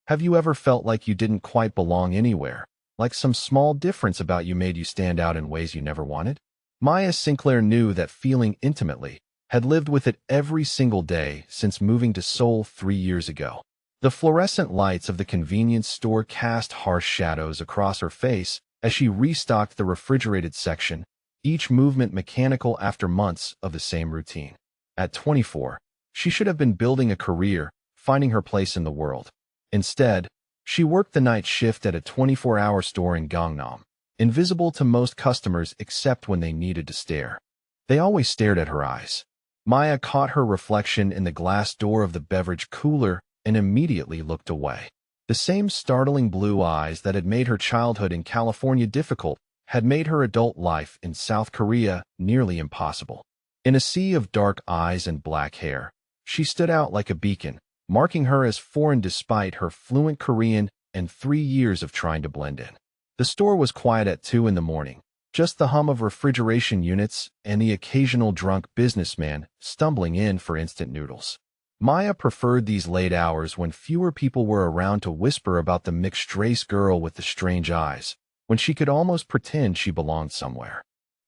Have you ever felt like you didn't quite belong anywhere? Like some small difference about you made you stand out in ways you never wanted? Maya Sinclair knew that feeling intimately, had lived with it every single day since moving to Seoul 3 years ago. The fluorescent lights of the convenience store cast harsh shadows across her face as she restocked the refrigerated section, each movement mechanical after months of the same routine. At 24, she should have been building a career, finding her place in the world. Instead, she worked the night shift at a 24-hour store in Gangnam, invisible to most customers except when they needed to stare. They always stared at her eyes. Maya caught her reflection in the glass door of the beverage cooler and immediately looked away. The same startling blue eyes that had made her childhood in California difficult had made her adult life in South Korea nearly impossible. In a sea of dark eyes and black hair, she stood out like a beacon, marking her as foreign despite her fluent Korean and 3 years of trying to blend in. The store was quiet at 2 in the morning, just the hum of refrigeration units and the occasional drunk businessman stumbling in for instant noodles. Maya preferred these late hours when fewer people were around to whisper about the mixed-race girl with the strange eyes, when she could almost pretend she belonged somewhere.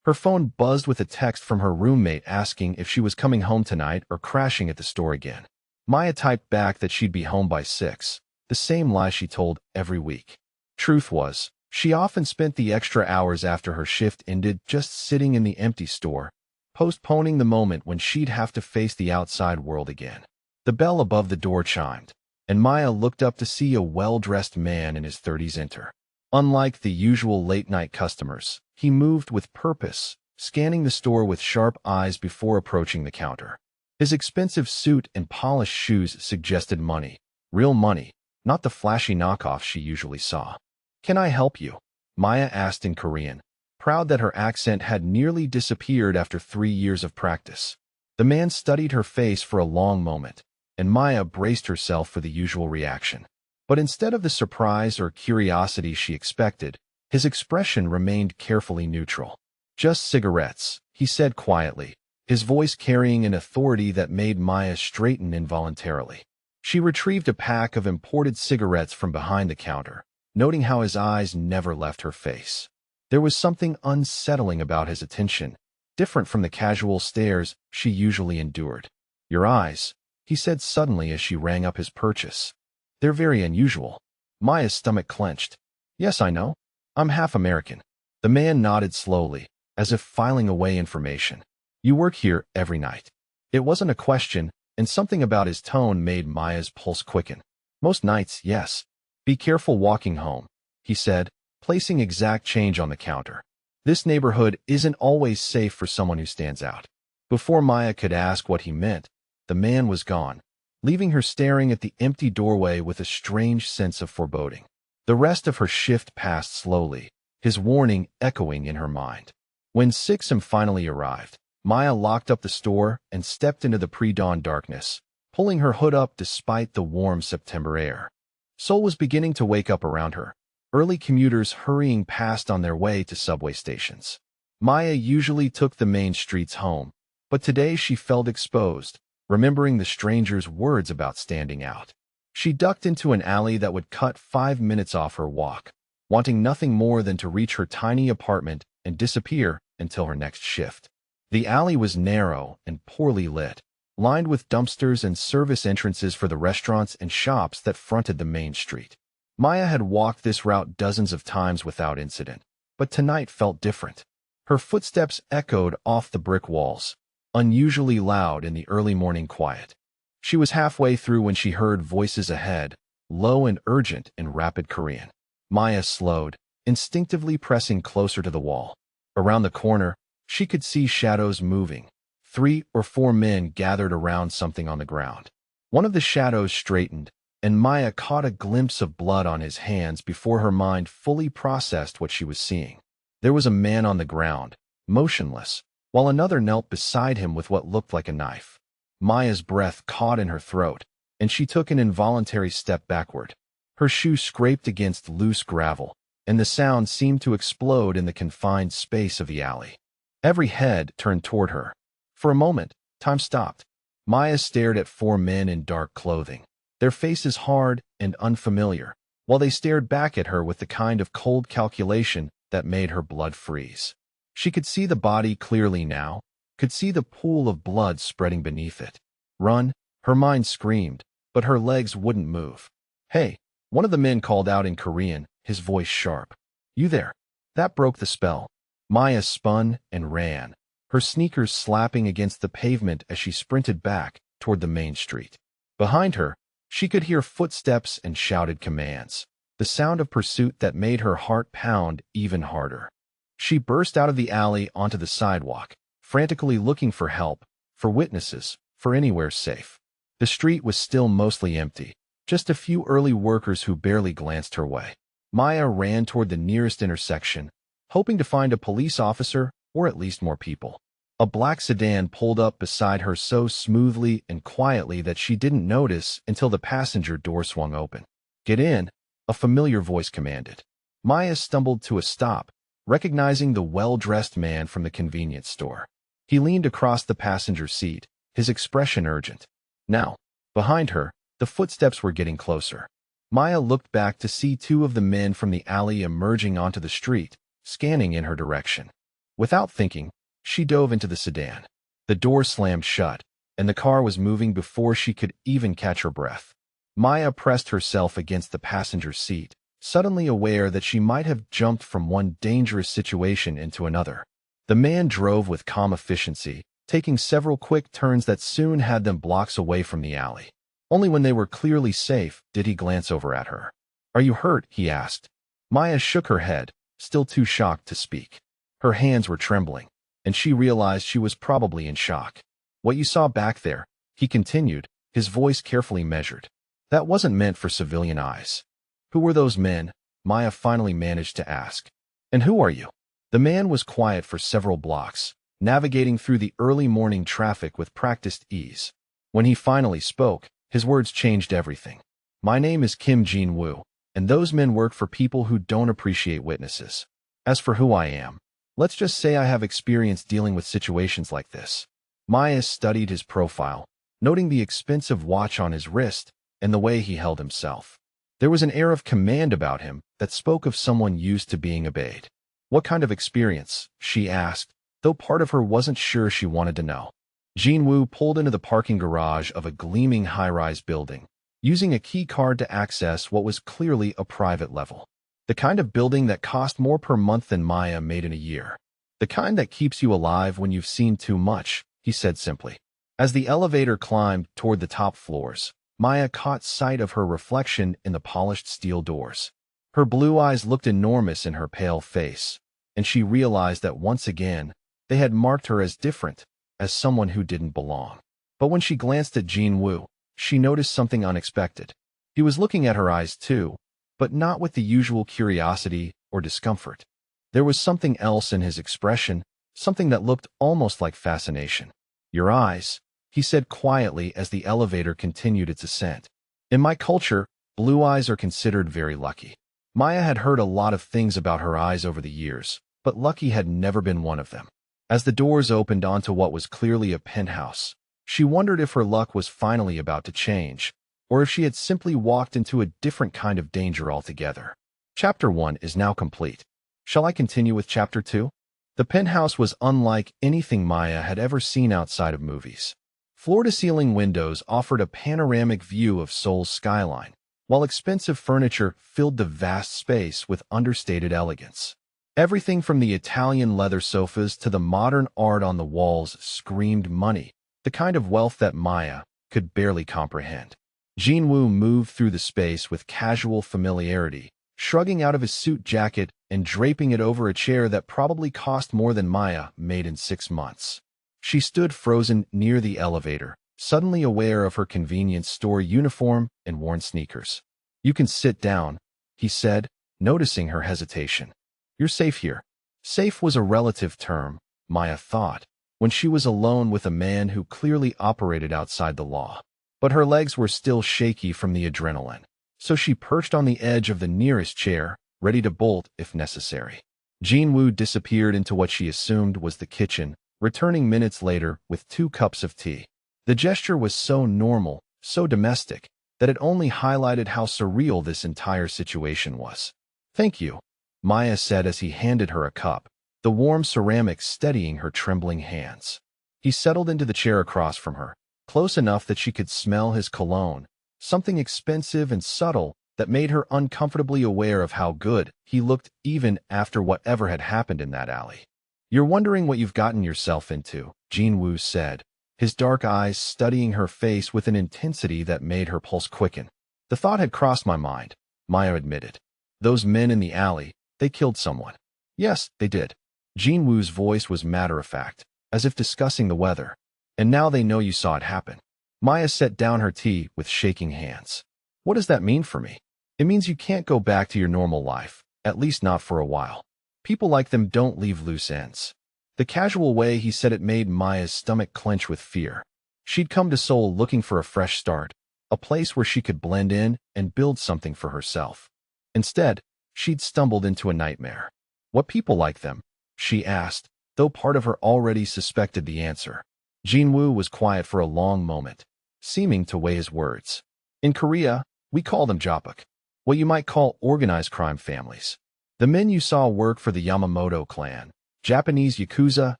Her phone buzzed with a text from her roommate asking if she was coming home tonight or crashing at the store again. Maya typed back that she'd be home by 6, the same lie she told every week. Truth was, she often spent the extra hours after her shift ended just sitting in the empty store, postponing the moment when she'd have to face the outside world again. The bell above the door chimed, and Maya looked up to see a well-dressed man in his 30s enter. Unlike the usual late-night customers, he moved with purpose, scanning the store with sharp eyes before approaching the counter. His expensive suit and polished shoes suggested money, real money, not the flashy knockoffs she usually saw. "Can I help you?" Maya asked in Korean, proud that her accent had nearly disappeared after 3 years of practice. The man studied her face for a long moment, and Maya braced herself for the usual reaction. But instead of the surprise or curiosity she expected, his expression remained carefully neutral. "Just cigarettes," he said quietly, his voice carrying an authority that made Maya straighten involuntarily. She retrieved a pack of imported cigarettes from behind the counter, noting how his eyes never left her face. There was something unsettling about his attention, different from the casual stares she usually endured. "Your eyes," he said suddenly as she rang up his purchase. "They're very unusual." Maya's stomach clenched. "Yes, I know. I'm half American." The man nodded slowly, as if filing away information. "You work here every night." It wasn't a question, and something about his tone made Maya's pulse quicken. "Most nights, yes." "Be careful walking home," he said, placing exact change on the counter. "This neighborhood isn't always safe for someone who stands out." Before Maya could ask what he meant, the man was gone, leaving her staring at the empty doorway with a strange sense of foreboding. The rest of her shift passed slowly, his warning echoing in her mind. When 6 finally arrived, Maya locked up the store and stepped into the pre-dawn darkness, pulling her hood up despite the warm September air. Seoul was beginning to wake up around her, early commuters hurrying past on their way to subway stations. Maya usually took the main streets home, but today she felt exposed, remembering the stranger's words about standing out. She ducked into an alley that would cut 5 minutes off her walk, wanting nothing more than to reach her tiny apartment and disappear until her next shift. The alley was narrow and poorly lit, lined with dumpsters and service entrances for the restaurants and shops that fronted the main street. Maya had walked this route dozens of times without incident, but tonight felt different. Her footsteps echoed off the brick walls, unusually loud in the early morning quiet. She was halfway through when she heard voices ahead, low and urgent in rapid Korean. Maya slowed, instinctively pressing closer to the wall. Around the corner, she could see shadows moving. 3 or 4 men gathered around something on the ground. One of the shadows straightened, and Maya caught a glimpse of blood on his hands before her mind fully processed what she was seeing. There was a man on the ground, motionless, while another knelt beside him with what looked like a knife. Maya's breath caught in her throat, and she took an involuntary step backward. Her shoe scraped against loose gravel, and the sound seemed to explode in the confined space of the alley. Every head turned toward her. For a moment, time stopped. Maya stared at 4 men in dark clothing. their faces hard and unfamiliar, while they stared back at her with the kind of cold calculation that made her blood freeze. She could see the body clearly now, could see the pool of blood spreading beneath it. Run, her mind screamed, but her legs wouldn't move. Hey, one of the men called out in Korean, his voice sharp. You there? That broke the spell. Maya spun and ran, her sneakers slapping against the pavement as she sprinted back toward the main street. Behind her, she could hear footsteps and shouted commands, the sound of pursuit that made her heart pound even harder. She burst out of the alley onto the sidewalk, frantically looking for help, for witnesses, for anywhere safe. The street was still mostly empty, just a few early workers who barely glanced her way. Maya ran toward the nearest intersection, hoping to find a police officer or at least more people. A black sedan pulled up beside her so smoothly and quietly that she didn't notice until the passenger door swung open. Get in, a familiar voice commanded. Maya stumbled to a stop, recognizing the well-dressed man from the convenience store. He leaned across the passenger seat, his expression urgent. Now, behind her, the footsteps were getting closer. Maya looked back to see two of the men from the alley emerging onto the street, scanning in her direction. Without thinking, she dove into the sedan. The door slammed shut, and the car was moving before she could even catch her breath. Maya pressed herself against the passenger seat, suddenly aware that she might have jumped from one dangerous situation into another. The man drove with calm efficiency, taking several quick turns that soon had them blocks away from the alley. Only when they were clearly safe did he glance over at her. Are you hurt? He asked. Maya shook her head, still too shocked to speak. Her hands were trembling, and she realized she was probably in shock. What you saw back there, he continued, his voice carefully measured. That wasn't meant for civilian eyes. Who were those men? Maya finally managed to ask. And who are you? The man was quiet for several blocks, navigating through the early morning traffic with practiced ease. When he finally spoke, his words changed everything. My name is Kim Jin-woo, and those men work for people who don't appreciate witnesses. As for who I am, let's just say I have experience dealing with situations like this. Maya studied his profile, noting the expensive watch on his wrist and the way he held himself. There was an air of command about him that spoke of someone used to being obeyed. What kind of experience? She asked, though part of her wasn't sure she wanted to know. Jin-woo pulled into the parking garage of a gleaming high-rise building, using a key card to access what was clearly a private level. The kind of building that cost more per month than Maya made in a year. The kind that keeps you alive when you've seen too much, he said simply. As the elevator climbed toward the top floors, Maya caught sight of her reflection in the polished steel doors. Her blue eyes looked enormous in her pale face, and she realized that once again, they had marked her as different, as someone who didn't belong. But when she glanced at Jin-woo, she noticed something unexpected. He was looking at her eyes too, but not with the usual curiosity or discomfort. There was something else in his expression, something that looked almost like fascination. Your eyes, he said quietly as the elevator continued its ascent. In my culture, blue eyes are considered very lucky. Maya had heard a lot of things about her eyes over the years, but lucky had never been one of them. As the doors opened onto what was clearly a penthouse, she wondered if her luck was finally about to change, or if she had simply walked into a different kind of danger altogether. Chapter 1 is now complete. Shall I continue with Chapter 2? The penthouse was unlike anything Maya had ever seen outside of movies. Floor-to-ceiling windows offered a panoramic view of Seoul's skyline, while expensive furniture filled the vast space with understated elegance. Everything from the Italian leather sofas to the modern art on the walls screamed money, the kind of wealth that Maya could barely comprehend. Jin-woo moved through the space with casual familiarity, shrugging out of his suit jacket and draping it over a chair that probably cost more than Maya made in 6 months. She stood frozen near the elevator, suddenly aware of her convenience store uniform and worn sneakers. You can sit down, he said, noticing her hesitation. You're safe here. Safe was a relative term, Maya thought, when she was alone with a man who clearly operated outside the law. But her legs were still shaky from the adrenaline, so she perched on the edge of the nearest chair, ready to bolt if necessary. Jin-woo disappeared into what she assumed was the kitchen, returning minutes later with 2 cups of tea. The gesture was so normal, so domestic, that it only highlighted how surreal this entire situation was. "Thank you," Maya said as he handed her a cup, the warm ceramic steadying her trembling hands. He settled into the chair across from her, close enough that she could smell his cologne, something expensive and subtle that made her uncomfortably aware of how good he looked even after whatever had happened in that alley. "You're wondering what you've gotten yourself into," Jinwoo said, his dark eyes studying her face with an intensity that made her pulse quicken. "The thought had crossed my mind," Maya admitted. "Those men in the alley, they killed someone." "Yes, they did." Jinwoo's voice was matter-of-fact, as if discussing the weather. "And now they know you saw it happen." Maya set down her tea with shaking hands. "What does that mean for me?" "It means you can't go back to your normal life, at least not for a while. People like them don't leave loose ends." The casual way he said it made Maya's stomach clench with fear. She'd come to Seoul looking for a fresh start, a place where she could blend in and build something for herself. Instead, she'd stumbled into a nightmare. "What people like them?" she asked, though part of her already suspected the answer. Jinwoo was quiet for a long moment, seeming to weigh his words. "In Korea, we call them japuk, what you might call organized crime families. The men you saw work for the Yamamoto clan, Japanese Yakuza,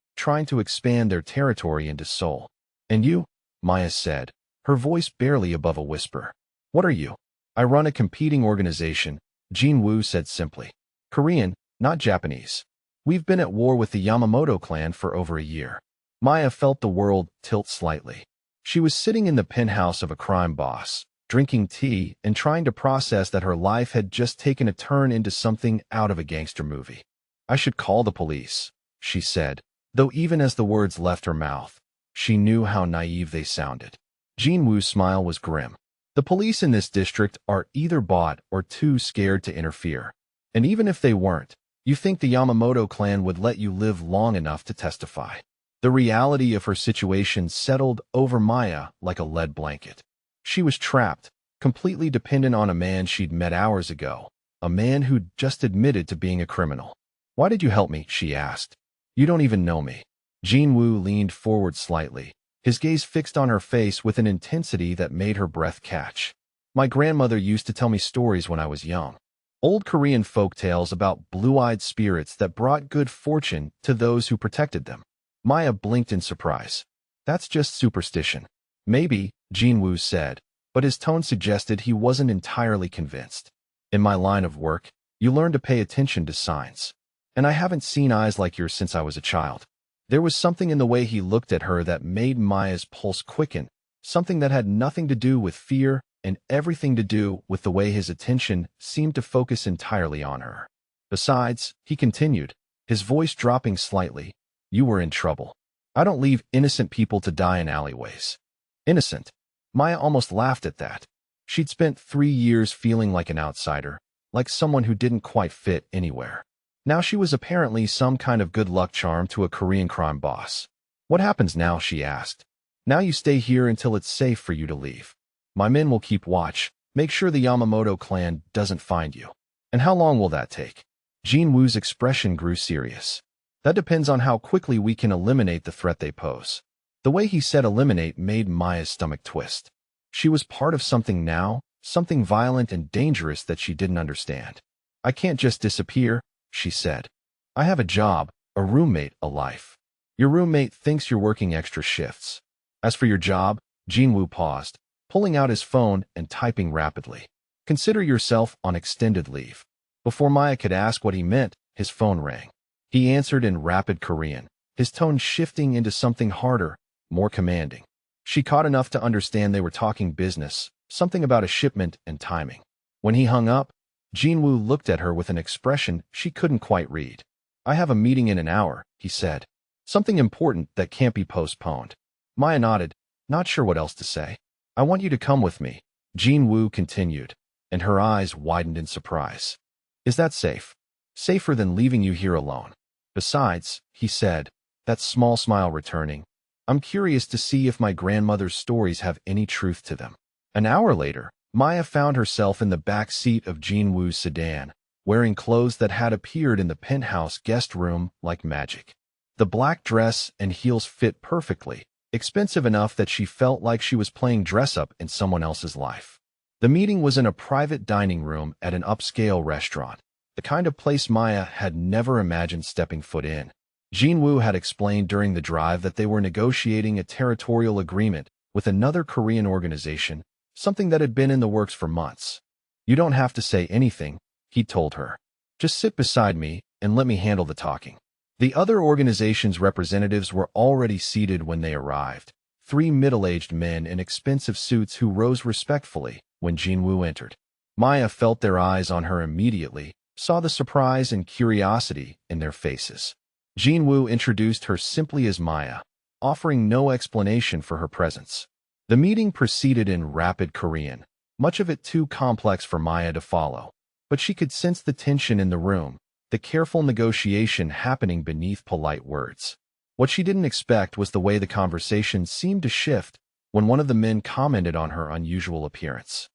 trying to expand their territory into Seoul." "And you?" Maya said, her voice barely above a whisper. "What are you?" "I run a competing organization," Jinwoo said simply. "Korean, not Japanese. We've been at war with the Yamamoto clan for over a year." Maya felt the world tilt slightly. She was sitting in the penthouse of a crime boss, drinking tea and trying to process that her life had just taken a turn into something out of a gangster movie. "I should call the police," she said, though even as the words left her mouth, she knew how naive they sounded. Jinwoo's smile was grim. "The police in this district are either bought or too scared to interfere. And even if they weren't, you think the Yamamoto clan would let you live long enough to testify?" The reality of her situation settled over Maya like a lead blanket. She was trapped, completely dependent on a man she'd met hours ago, a man who'd just admitted to being a criminal. "Why did you help me?" she asked. "You don't even know me." Jinwoo leaned forward slightly, his gaze fixed on her face with an intensity that made her breath catch. "My grandmother used to tell me stories when I was young. Old Korean folk tales about blue-eyed spirits that brought good fortune to those who protected them." Maya blinked in surprise. "That's just superstition." "Maybe," Jinwoo said, but his tone suggested he wasn't entirely convinced. "In my line of work, you learn to pay attention to signs. And I haven't seen eyes like yours since I was a child." There was something in the way he looked at her that made Maya's pulse quicken, something that had nothing to do with fear and everything to do with the way his attention seemed to focus entirely on her. "Besides," he continued, his voice dropping slightly, "you were in trouble. I don't leave innocent people to die in alleyways." Innocent? Maya almost laughed at that. She'd spent 3 years feeling like an outsider, like someone who didn't quite fit anywhere. Now she was apparently some kind of good luck charm to a Korean crime boss. "What happens now?" she asked. "Now you stay here until it's safe for you to leave. My men will keep watch, make sure the Yamamoto clan doesn't find you." "And how long will that take?" Jinwoo's expression grew serious. "That depends on how quickly we can eliminate the threat they pose." The way he said eliminate made Maya's stomach twist. She was part of something now, something violent and dangerous that she didn't understand. "I can't just disappear," she said. "I have a job, a roommate, a life." "Your roommate thinks you're working extra shifts. As for your job," Jinwoo paused, pulling out his phone and typing rapidly. "Consider yourself on extended leave." Before Maya could ask what he meant, his phone rang. He answered in rapid Korean, his tone shifting into something harder, more commanding. She caught enough to understand they were talking business, something about a shipment and timing. When he hung up, Jinwoo looked at her with an expression she couldn't quite read. "I have a meeting in an hour," he said. "Something important that can't be postponed." Maya nodded, not sure what else to say. "I want you to come with me," Jinwoo continued, and her eyes widened in surprise. "Is that safe? Safer than leaving you here alone?" "Besides," he said, that small smile returning, "I'm curious to see if my grandmother's stories have any truth to them." An hour later, Maya found herself in the back seat of Jinwoo's sedan, wearing clothes that had appeared in the penthouse guest room like magic. The black dress and heels fit perfectly, expensive enough that she felt like she was playing dress-up in someone else's life. The meeting was in a private dining room at an upscale restaurant, the kind of place Maya had never imagined stepping foot in. Jinwoo had explained during the drive that they were negotiating a territorial agreement with another Korean organization, something that had been in the works for months. "You don't have to say anything," he told her. "Just sit beside me and let me handle the talking." The other organization's representatives were already seated when they arrived, three middle-aged men in expensive suits who rose respectfully when Jinwoo entered. Maya felt their eyes on her immediately, saw the surprise and curiosity in their faces. Jinwoo introduced her simply as Maya, offering no explanation for her presence. The meeting proceeded in rapid Korean, much of it too complex for Maya to follow, but she could sense the tension in the room, the careful negotiation happening beneath polite words. What she didn't expect was the way the conversation seemed to shift when one of the men commented on her unusual appearance.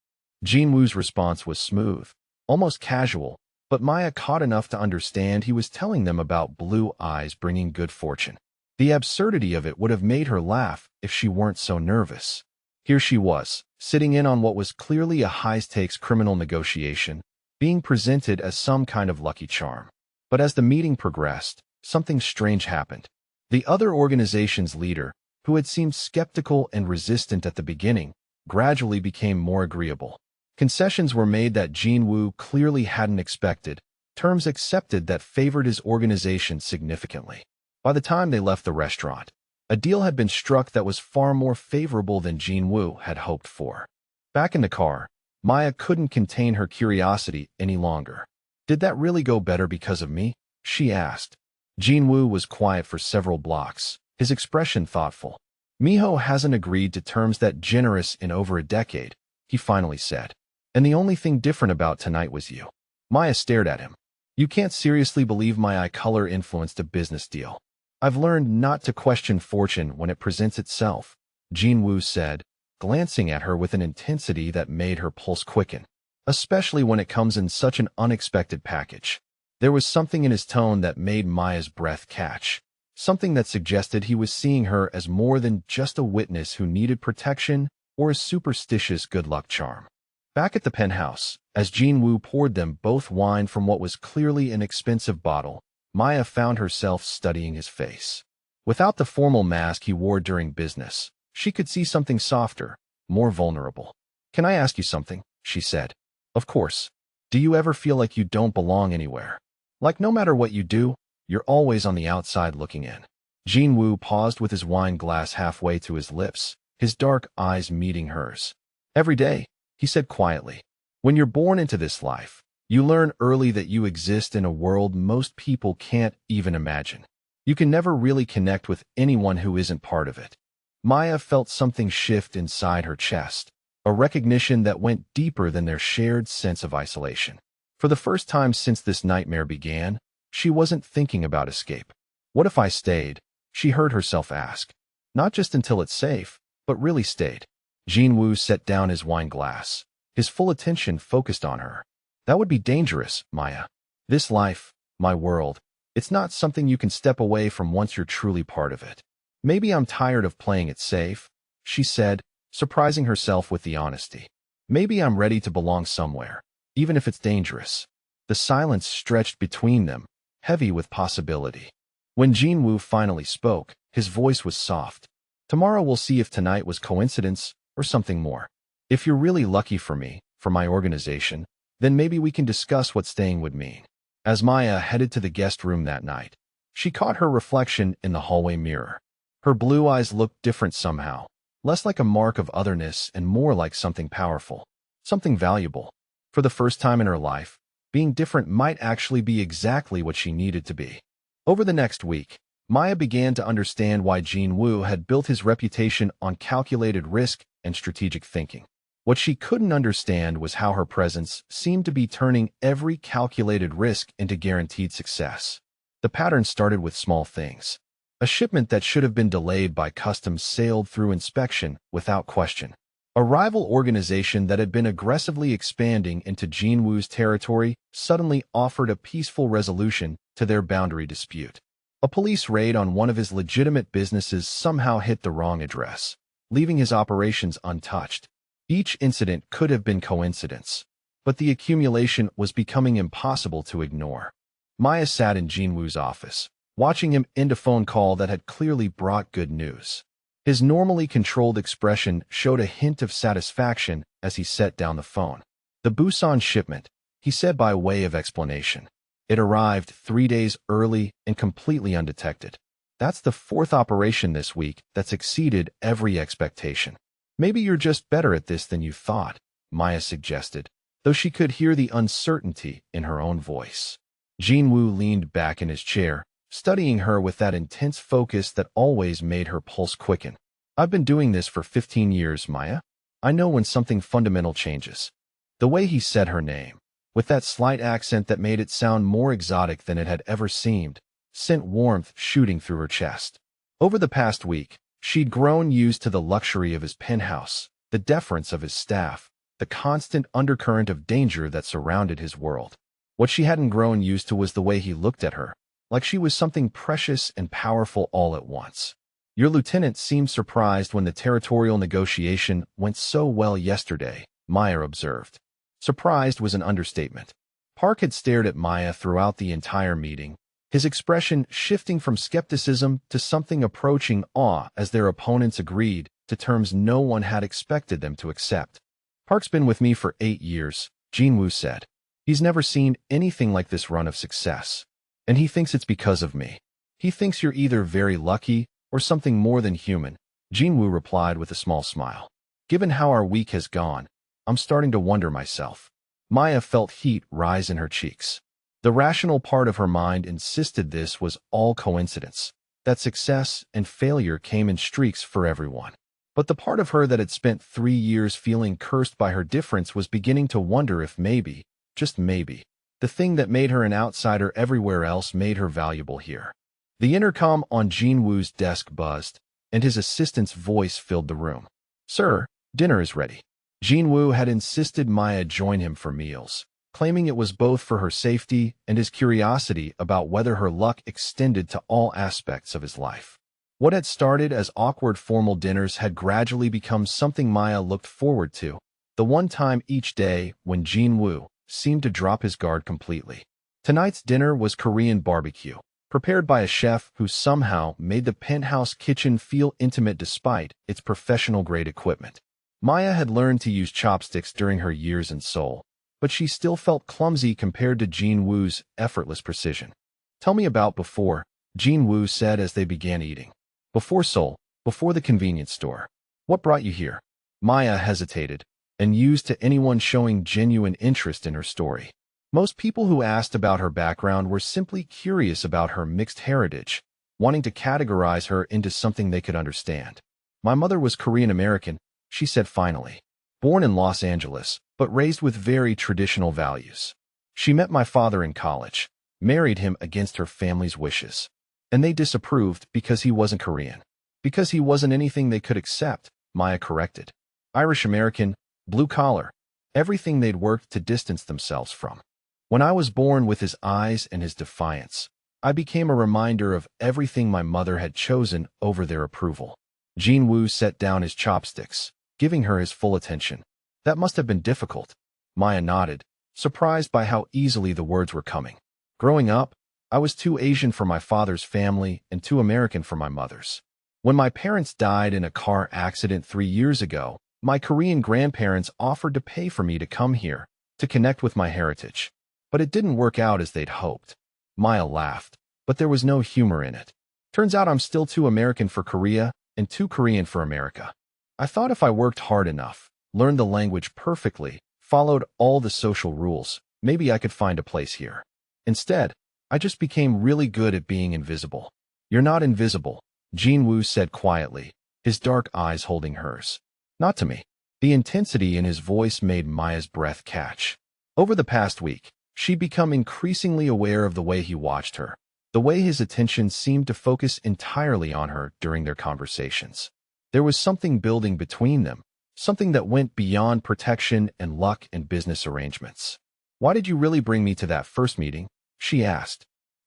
Jinwoo's response was smooth, almost casual, but Maya caught enough to understand he was telling them about blue eyes bringing good fortune. The absurdity of it would have made her laugh if she weren't so nervous. Here she was, sitting in on what was clearly a high-stakes criminal negotiation, being presented as some kind of lucky charm. But as the meeting progressed, something strange happened. The other organization's leader, who had seemed skeptical and resistant at the beginning, gradually became more agreeable. Concessions were made that Jinwoo clearly hadn't expected, terms accepted that favored his organization significantly. By the time they left the restaurant, a deal had been struck that was far more favorable than Jinwoo had hoped for. Back in the car, Maya couldn't contain her curiosity any longer. "Did that really go better because of me?" she asked. Jinwoo was quiet for several blocks, his expression thoughtful. "Miho hasn't agreed to terms that generous in over a decade," he finally said. "And the only thing different about tonight was you." Maya stared at him. "You can't seriously believe my eye color influenced a business deal." "I've learned not to question fortune when it presents itself," Jinwoo said, glancing at her with an intensity that made her pulse quicken, especially when it comes in such an unexpected package. There was something in his tone that made Maya's breath catch, something that suggested he was seeing her as more than just a witness who needed protection or a superstitious good luck charm. Back at the penthouse, as Jinwoo poured them both wine from what was clearly an expensive bottle, Maya found herself studying his face. Without the formal mask he wore during business, she could see something softer, more vulnerable. "Can I ask you something?" she said. "Of course. Do you ever feel like you don't belong anywhere? Like no matter what you do, you're always on the outside looking in?" Jinwoo paused with his wine glass halfway to his lips, his dark eyes meeting hers. "Every day," he said quietly. "When you're born into this life, you learn early that you exist in a world most people can't even imagine. You can never really connect with anyone who isn't part of it." Maya felt something shift inside her chest, a recognition that went deeper than their shared sense of isolation. For the first time since this nightmare began, she wasn't thinking about escape. "What if I stayed?" she heard herself ask. "Not just until it's safe, but really stayed." Jinwoo set down his wine glass, his full attention focused on her. "That would be dangerous, Maya. This life, my world, it's not something you can step away from once you're truly part of it." "Maybe I'm tired of playing it safe," she said, surprising herself with the honesty. "Maybe I'm ready to belong somewhere, even if it's dangerous." The silence stretched between them, heavy with possibility. When Jinwoo finally spoke, his voice was soft. "Tomorrow we'll see if tonight was coincidence or something more. If you're really lucky for me, for my organization, then maybe we can discuss what staying would mean." As Maya headed to the guest room that night, she caught her reflection in the hallway mirror. Her blue eyes looked different somehow, less like a mark of otherness and more like something powerful, something valuable. For the first time in her life, being different might actually be exactly what she needed to be. Over the next week, Maya began to understand why Jinwoo had built his reputation on calculated risk and strategic thinking. What she couldn't understand was how her presence seemed to be turning every calculated risk into guaranteed success. The pattern started with small things. A shipment that should have been delayed by customs sailed through inspection without question. A rival organization that had been aggressively expanding into Jinwoo's territory suddenly offered a peaceful resolution to their boundary dispute. A police raid on one of his legitimate businesses somehow hit the wrong address, leaving his operations untouched. Each incident could have been coincidence, but the accumulation was becoming impossible to ignore. Maya sat in Jinwoo's office, watching him end a phone call that had clearly brought good news. His normally controlled expression showed a hint of satisfaction as he set down the phone. "The Busan shipment," he said by way of explanation. "It arrived 3 days early and completely undetected. That's the 4th operation this week that's exceeded every expectation." "Maybe you're just better at this than you thought," Maya suggested, though she could hear the uncertainty in her own voice. Jinwoo leaned back in his chair, studying her with that intense focus that always made her pulse quicken. "I've been doing this for 15 years, Maya. I know when something fundamental changes." The way he said her name, with that slight accent that made it sound more exotic than it had ever seemed, sent warmth shooting through her chest. Over the past week, she'd grown used to the luxury of his penthouse, the deference of his staff, the constant undercurrent of danger that surrounded his world. What she hadn't grown used to was the way he looked at her, like she was something precious and powerful all at once. "Your lieutenant seemed surprised when the territorial negotiation went so well yesterday," Maya observed. Surprised was an understatement. Park had stared at Maya throughout the entire meeting, his expression shifting from skepticism to something approaching awe as their opponents agreed to terms no one had expected them to accept. "Park's been with me for 8 years, Jinwoo said. "He's never seen anything like this run of success. And he thinks it's because of me. He thinks you're either very lucky or something more than human," Jinwoo replied with a small smile. "Given how our week has gone, I'm starting to wonder myself." Maya felt heat rise in her cheeks. The rational part of her mind insisted this was all coincidence, that success and failure came in streaks for everyone. But the part of her that had spent 3 years feeling cursed by her difference was beginning to wonder if maybe, just maybe, the thing that made her an outsider everywhere else made her valuable here. The intercom on Jinwoo's desk buzzed, and his assistant's voice filled the room. "Sir, dinner is ready." Jinwoo had insisted Maya join him for meals, claiming it was both for her safety and his curiosity about whether her luck extended to all aspects of his life. What had started as awkward formal dinners had gradually become something Maya looked forward to, the one time each day when Jinwoo seemed to drop his guard completely. Tonight's dinner was Korean barbecue, prepared by a chef who somehow made the penthouse kitchen feel intimate despite its professional-grade equipment. Maya had learned to use chopsticks during her years in Seoul, but she still felt clumsy compared to Jinwoo's effortless precision. "Tell me about before," Jinwoo said as they began eating. "Before Seoul, before the convenience store. What brought you here?" Maya hesitated, and used to anyone showing genuine interest in her story. Most people who asked about her background were simply curious about her mixed heritage, wanting to categorize her into something they could understand. "My mother was Korean American," she said finally. "Born in Los Angeles, but raised with very traditional values. She met my father in college, married him against her family's wishes. And they disapproved because he wasn't Korean. Because he wasn't anything they could accept," Maya corrected. "Irish American, blue collar, everything they'd worked to distance themselves from. When I was born with his eyes and his defiance, I became a reminder of everything my mother had chosen over their approval." Jinwoo set down his chopsticks, giving her his full attention. "That must have been difficult." Maya nodded, surprised by how easily the words were coming. "Growing up, I was too Asian for my father's family and too American for my mother's. When my parents died in a car accident 3 years ago, my Korean grandparents offered to pay for me to come here, to connect with my heritage. But it didn't work out as they'd hoped." Maya laughed, but there was no humor in it. "Turns out I'm still too American for Korea and too Korean for America. I thought if I worked hard enough, learned the language perfectly, followed all the social rules, maybe I could find a place here. Instead, I just became really good at being invisible." "You're not invisible," Jinwoo said quietly, his dark eyes holding hers. "Not to me." The intensity in his voice made Maya's breath catch. Over the past week, she'd become increasingly aware of the way he watched her, the way his attention seemed to focus entirely on her during their conversations. There was something building between them, something that went beyond protection and luck and business arrangements. "Why did you really bring me to that first meeting?" she asked.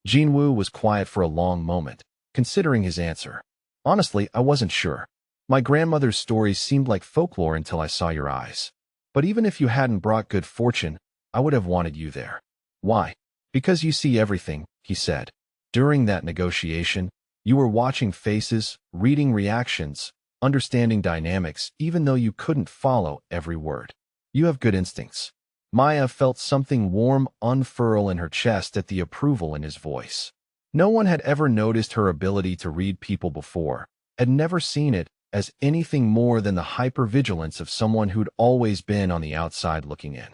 Jinwoo was quiet for a long moment, considering his answer. "Honestly, I wasn't sure. My grandmother's stories seemed like folklore until I saw your eyes. But even if you hadn't brought good fortune, I would have wanted you there. Why? Because you see everything, he said. During that negotiation, you were watching faces, reading reactions, understanding dynamics, even though you couldn't follow every word. You have good instincts. Maya felt something warm unfurl in her chest at the approval in his voice. No one had ever noticed her ability to read people before, had never seen it as anything more than the hypervigilance of someone who'd always been on the outside looking in.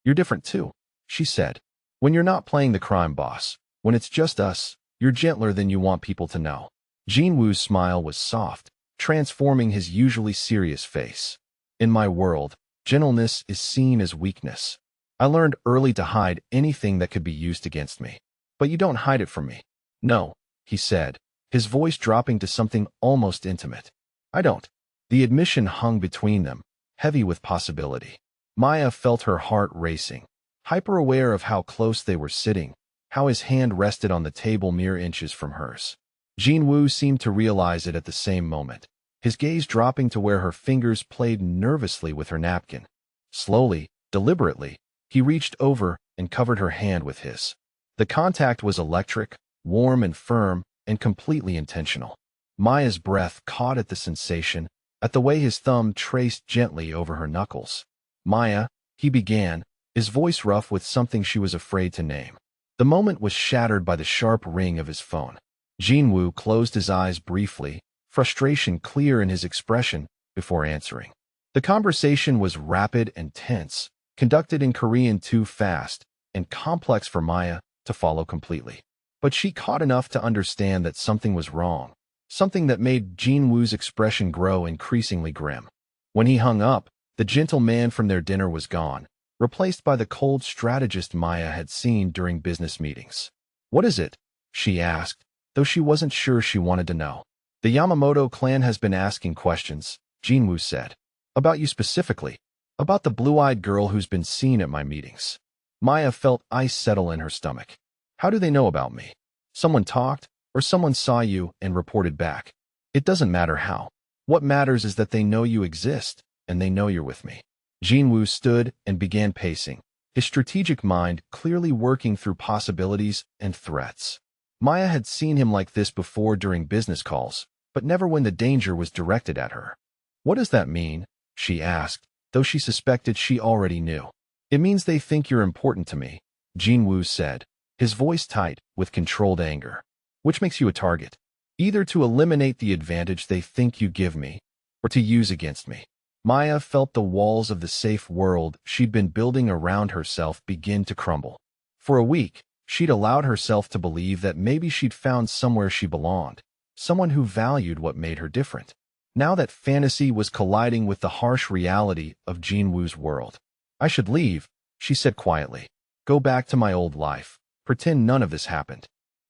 You're different too, she said. When you're not playing the crime boss, when it's just us, you're gentler than you want people to know. Jinwoo's smile was soft, transforming his usually serious face. In my world, gentleness is seen as weakness. I learned early to hide anything that could be used against me. But you don't hide it from me. No, he said, his voice dropping to something almost intimate. I don't. The admission hung between them, heavy with possibility. Maya felt her heart racing, hyper-aware of how close they were sitting, how his hand rested on the table mere inches from hers. Jinwoo seemed to realize it at the same moment, his gaze dropping to where her fingers played nervously with her napkin. Slowly, deliberately, he reached over and covered her hand with his. The contact was electric, warm and firm, and completely intentional. Maya's breath caught at the sensation, at the way his thumb traced gently over her knuckles. Maya, he began, his voice rough with something she was afraid to name. The moment was shattered by the sharp ring of his phone. Jinwoo closed his eyes briefly, frustration clear in his expression, before answering. The conversation was rapid and tense, conducted in Korean too fast and complex for Maya to follow completely. But she caught enough to understand that something was wrong, something that made Jinwoo's expression grow increasingly grim. When he hung up, the gentle man from their dinner was gone, replaced by the cold strategist Maya had seen during business meetings. What is it? She asked, though she wasn't sure she wanted to know. The Yamamoto clan has been asking questions, Jinwoo said. About you specifically. About the blue-eyed girl who's been seen at my meetings. Maya felt ice settle in her stomach. How do they know about me? Someone talked, or someone saw you and reported back. It doesn't matter how. What matters is that they know you exist, and they know you're with me. Jinwoo stood and began pacing, his strategic mind clearly working through possibilities and threats. Maya had seen him like this before during business calls, but never when the danger was directed at her. What does that mean? She asked, though she suspected she already knew. It means they think you're important to me, Jinwoo said, his voice tight with controlled anger. Which makes you a target, either to eliminate the advantage they think you give me, or to use against me. Maya felt the walls of the safe world she'd been building around herself begin to crumble. For a week, she'd allowed herself to believe that maybe she'd found somewhere she belonged, someone who valued what made her different. Now that fantasy was colliding with the harsh reality of Jinwoo's world. I should leave, she said quietly. Go back to my old life. Pretend none of this happened.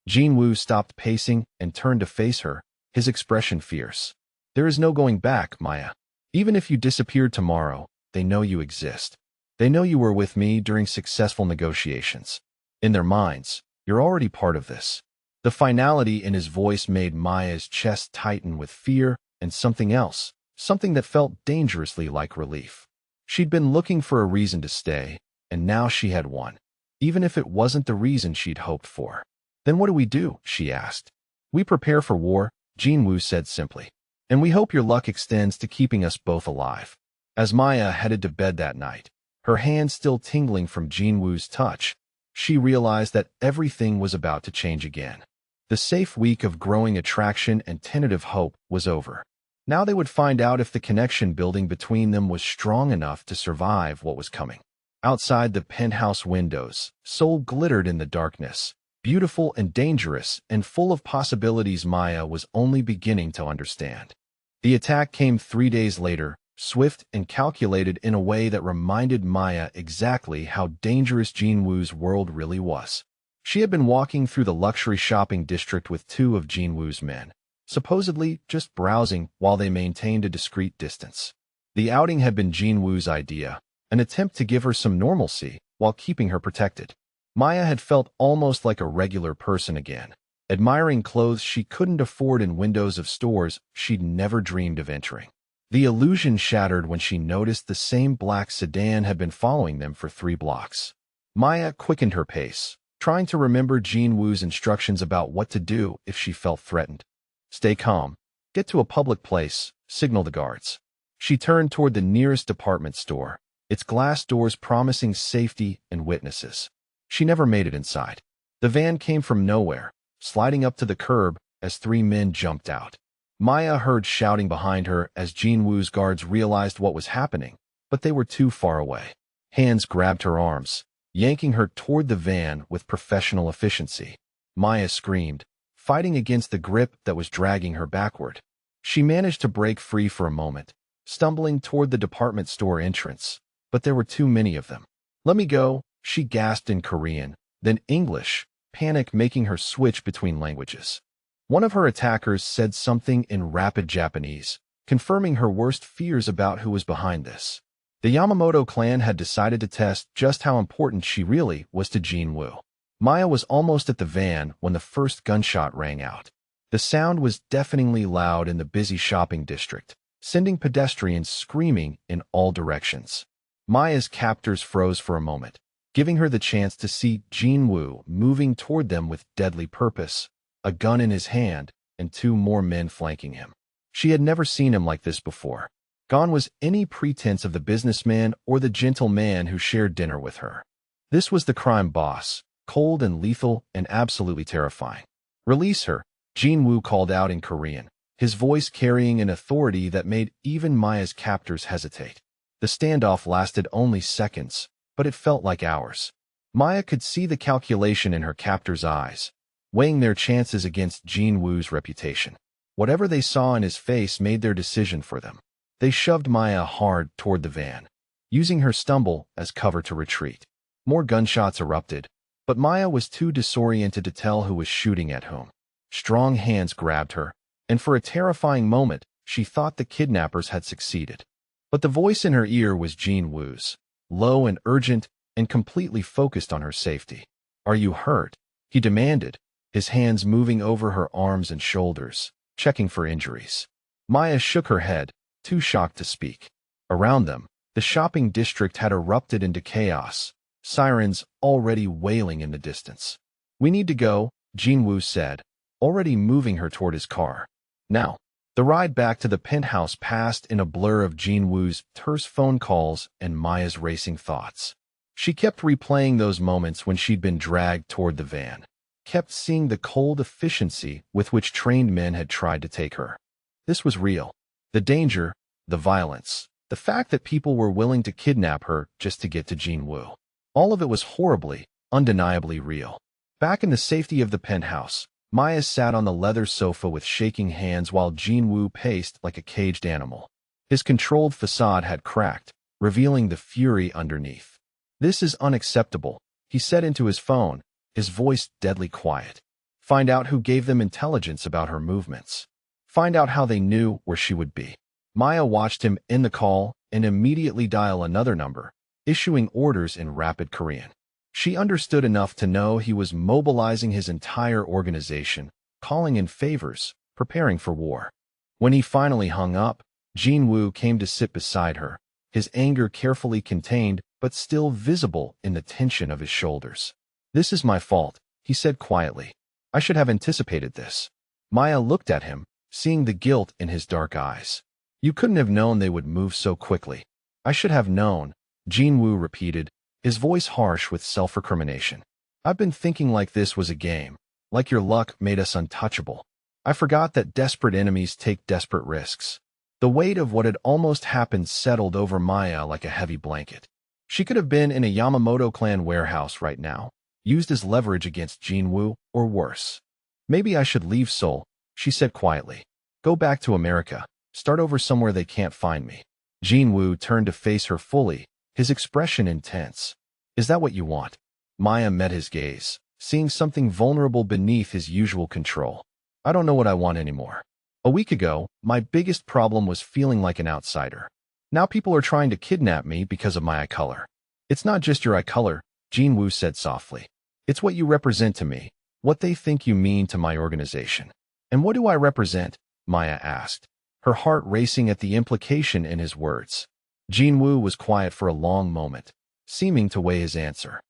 Jinwoo stopped pacing and turned to face her, his expression fierce. There is no going back, Maya. Even if you disappeared tomorrow, they know you exist. They know you were with me during successful negotiations. In their minds, you're already part of this. The finality in his voice made Maya's chest tighten with fear and something else, something that felt dangerously like relief. She'd been looking for a reason to stay, and now she had one, even if it wasn't the reason she'd hoped for. Then what do we do? She asked. We prepare for war, Jinwoo said simply. And we hope your luck extends to keeping us both alive. As Maya headed to bed that night, her hand still tingling from Jinwoo's touch, she realized that everything was about to change again. The safe week of growing attraction and tentative hope was over. Now they would find out if the connection building between them was strong enough to survive what was coming. Outside the penthouse windows, Seoul glittered in the darkness, beautiful and dangerous and full of possibilities Maya was only beginning to understand. The attack came 3 days later, swift and calculated in a way that reminded Maya exactly how dangerous Jinwoo's world really was. She had been walking through the luxury shopping district with 2 of Jinwoo's men, supposedly just browsing while they maintained a discreet distance. The outing had been Jinwoo's idea, an attempt to give her some normalcy while keeping her protected. Maya had felt almost like a regular person again, admiring clothes she couldn't afford in windows of stores she'd never dreamed of entering. The illusion shattered when she noticed the same black sedan had been following them for 3 blocks. Maya quickened her pace, trying to remember Jean Wu's instructions about what to do if she felt threatened. Stay calm. Get to a public place. Signal the guards. She turned toward the nearest department store, its glass doors promising safety and witnesses. She never made it inside. The van came from nowhere, sliding up to the curb as 3 men jumped out. Maya heard shouting behind her as Jean Wu's guards realized what was happening, but they were too far away. Hands grabbed her arms, yanking her toward the van with professional efficiency. Maya screamed, fighting against the grip that was dragging her backward. She managed to break free for a moment, stumbling toward the department store entrance, but there were too many of them. "Let me go," she gasped in Korean, then English, panic making her switch between languages. One of her attackers said something in rapid Japanese, confirming her worst fears about who was behind this. The Yamamoto clan had decided to test just how important she really was to Jean Wu. Maya was almost at the van when the first gunshot rang out. The sound was deafeningly loud in the busy shopping district, sending pedestrians screaming in all directions. Maya's captors froze for a moment, giving her the chance to see Jean Wu moving toward them with deadly purpose, a gun in his hand, and 2 more men flanking him. She had never seen him like this before. Gone was any pretense of the businessman or the gentleman who shared dinner with her. This was the crime boss, cold and lethal and absolutely terrifying. "Release her," Jean Wu called out in Korean, his voice carrying an authority that made even Maya's captors hesitate. The standoff lasted only seconds, but it felt like hours. Maya could see the calculation in her captors' eyes, weighing their chances against Jean Wu's reputation. Whatever they saw in his face made their decision for them. They shoved Maya hard toward the van, using her stumble as cover to retreat. More gunshots erupted, but Maya was too disoriented to tell who was shooting at whom. Strong hands grabbed her, and for a terrifying moment, she thought the kidnappers had succeeded. But the voice in her ear was Jean Wu's, low and urgent and completely focused on her safety. "Are you hurt?" he demanded, his hands moving over her arms and shoulders, checking for injuries. Maya shook her head, too shocked to speak. Around them, the shopping district had erupted into chaos, sirens already wailing in the distance. "We need to go," Jean Wu said, already moving her toward his car. Now, the ride back to the penthouse passed in a blur of Jean Wu's terse phone calls and Maya's racing thoughts. She kept replaying those moments when she'd been dragged toward the van, kept seeing the cold efficiency with which trained men had tried to take her. This was real. The danger, the violence, the fact that people were willing to kidnap her just to get to Jean Wu. All of it was horribly, undeniably real. Back in the safety of the penthouse, Maya sat on the leather sofa with shaking hands while Jean Wu paced like a caged animal. His controlled facade had cracked, revealing the fury underneath. "This is unacceptable," he said into his phone, his voice deadly quiet. "Find out who gave them intelligence about her movements. Find out how they knew where she would be." Maya watched him end the call and immediately dial another number, issuing orders in rapid Korean. She understood enough to know he was mobilizing his entire organization, calling in favors, preparing for war. When he finally hung up, Jean Wu came to sit beside her, his anger carefully contained but still visible in the tension of his shoulders. "This is my fault," he said quietly. "I should have anticipated this." Maya looked at him, seeing the guilt in his dark eyes. "You couldn't have known they would move so quickly." "I should have known," Jean Wu repeated, his voice harsh with self-recrimination. "I've been thinking like this was a game, like your luck made us untouchable. I forgot that desperate enemies take desperate risks." The weight of what had almost happened settled over Maya like a heavy blanket. She could have been in a Yamamoto clan warehouse right now, used as leverage against Jean Wu, or worse. "Maybe I should leave Seoul," she said quietly. "Go back to America, start over somewhere they can't find me." Jean Wu turned to face her fully, his expression intense. "Is that what you want?" Maya met his gaze, seeing something vulnerable beneath his usual control. "I don't know what I want anymore. A week ago, my biggest problem was feeling like an outsider. Now people are trying to kidnap me because of my eye color." "It's not just your eye color," Jean Wu said softly. "It's what you represent to me. what they think you mean to my organization. And what do I represent? Maya asked, her heart racing at the implication in his words. Jinwoo was quiet for a long moment, seeming to weigh his answer.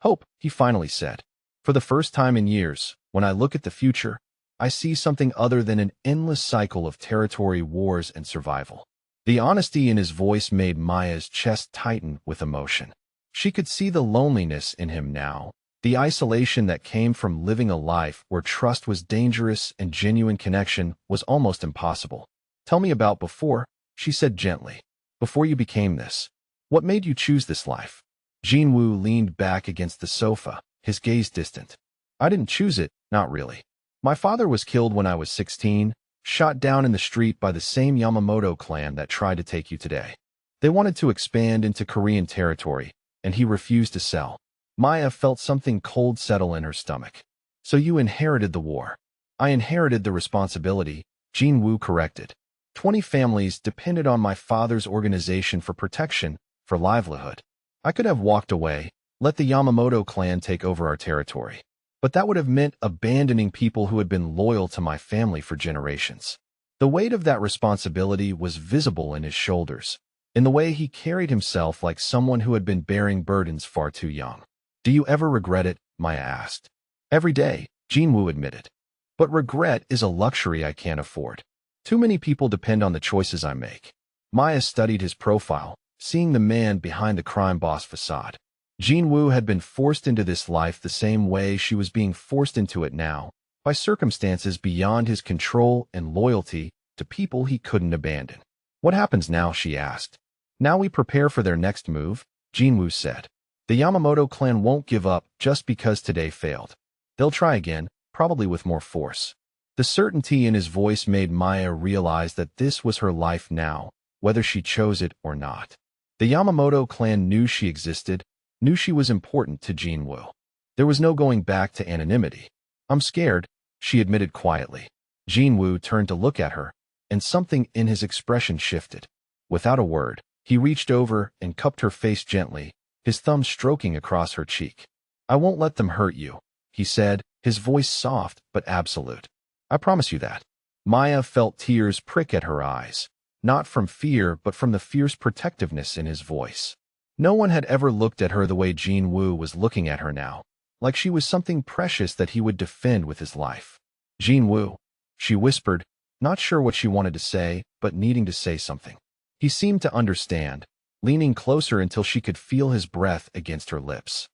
Hope, he finally said. For the first time in years, when I look at the future, I see something other than an endless cycle of territory wars and survival. The honesty in his voice made Maya's chest tighten with emotion. She could see the loneliness in him now, the isolation that came from living a life where trust was dangerous and genuine connection was almost impossible. Tell me about before, she said gently. Before you became this. What made you choose this life? Jinwoo leaned back against the sofa, his gaze distant. I didn't choose it, not really. My father was killed when I was 16, shot down in the street by the same Yamamoto clan that tried to take you today. They wanted to expand into Korean territory, and he refused to sell. Maya felt something cold settle in her stomach. So you inherited the war. I inherited the responsibility, Jinwoo corrected. 20 families depended on my father's organization for protection, for livelihood. I could have walked away, let the Yamamoto clan take over our territory. But that would have meant abandoning people who had been loyal to my family for generations. The weight of that responsibility was visible in his shoulders, in the way he carried himself like someone who had been bearing burdens far too young. Do you ever regret it? Maya asked. Every day, Jinwoo admitted. But regret is a luxury I can't afford. Too many people depend on the choices I make. Maya studied his profile, seeing the man behind the crime boss facade. Jinwoo had been forced into this life the same way she was being forced into it now, by circumstances beyond his control and loyalty to people he couldn't abandon. What happens now? She asked. Now we prepare for their next move, Jinwoo said. The Yamamoto clan won't give up just because today failed. They'll try again, probably with more force. The certainty in his voice made Maya realize that this was her life now, whether she chose it or not. The Yamamoto clan knew she existed, knew she was important to Jinwoo. There was no going back to anonymity. I'm scared, she admitted quietly. Jinwoo turned to look at her, and something in his expression shifted. Without a word, he reached over and cupped her face gently, his thumb stroking across her cheek. I won't let them hurt you, he said, his voice soft but absolute. I promise you that. Maya felt tears prick at her eyes, not from fear but from the fierce protectiveness in his voice. No one had ever looked at her the way Jinwoo was looking at her now, like she was something precious that he would defend with his life. Jinwoo, she whispered, not sure what she wanted to say, but needing to say something. He seemed to understand, leaning closer until she could feel his breath against her lips.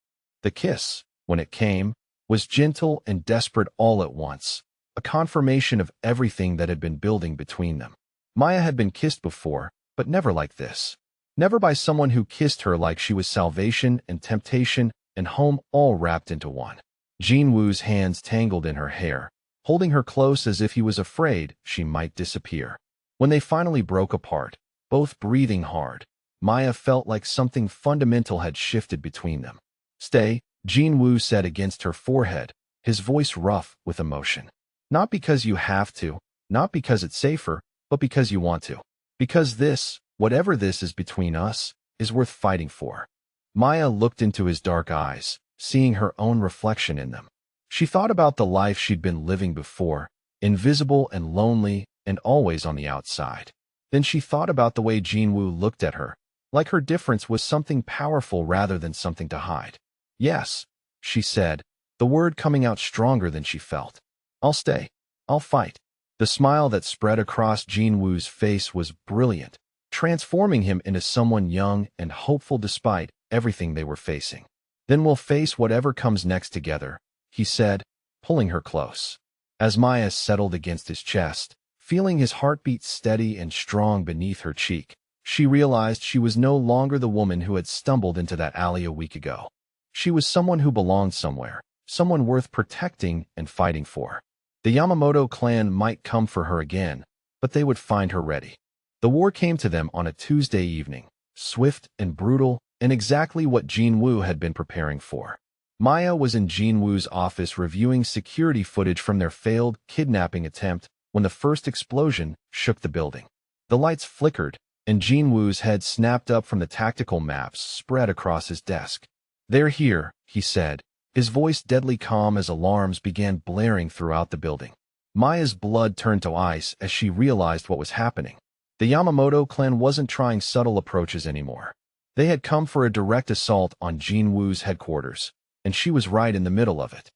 The kiss, when it came, was gentle and desperate all at once, a confirmation of everything that had been building between them. Maya had been kissed before, but never like this. Never by someone who kissed her like she was salvation and temptation and home all wrapped into one. Jinwoo's hands tangled in her hair, holding her close as if he was afraid she might disappear. When they finally broke apart, both breathing hard, Maya felt like something fundamental had shifted between them. Stay, Jinwoo said against her forehead, his voice rough with emotion. Not because you have to, not because it's safer, but because you want to. Because this, whatever this is between us, is worth fighting for. Maya looked into his dark eyes, seeing her own reflection in them. She thought about the life she'd been living before, invisible and lonely and always on the outside. Then she thought about the way Jinwoo looked at her, like her difference was something powerful rather than something to hide. Yes, she said, the word coming out stronger than she felt. I'll stay. I'll fight. The smile that spread across Jinwoo's face was brilliant, transforming him into someone young and hopeful despite everything they were facing. Then we'll face whatever comes next together, he said, pulling her close. As Maya settled against his chest, feeling his heartbeat steady and strong beneath her cheek, she realized she was no longer the woman who had stumbled into that alley a week ago. She was someone who belonged somewhere, someone worth protecting and fighting for. The Yamamoto clan might come for her again, but they would find her ready. The war came to them on a Tuesday evening, swift and brutal, and exactly what Jinwoo had been preparing for. Maya was in Jinwoo's office reviewing security footage from their failed kidnapping attempt when the first explosion shook the building. The lights flickered, and Jinwoo's head snapped up from the tactical maps spread across his desk. They're here, he said, his voice deadly calm as alarms began blaring throughout the building. Maya's blood turned to ice as she realized what was happening. The Yamamoto clan wasn't trying subtle approaches anymore. They had come for a direct assault on Jinwoo's headquarters, and she was right in the middle of it.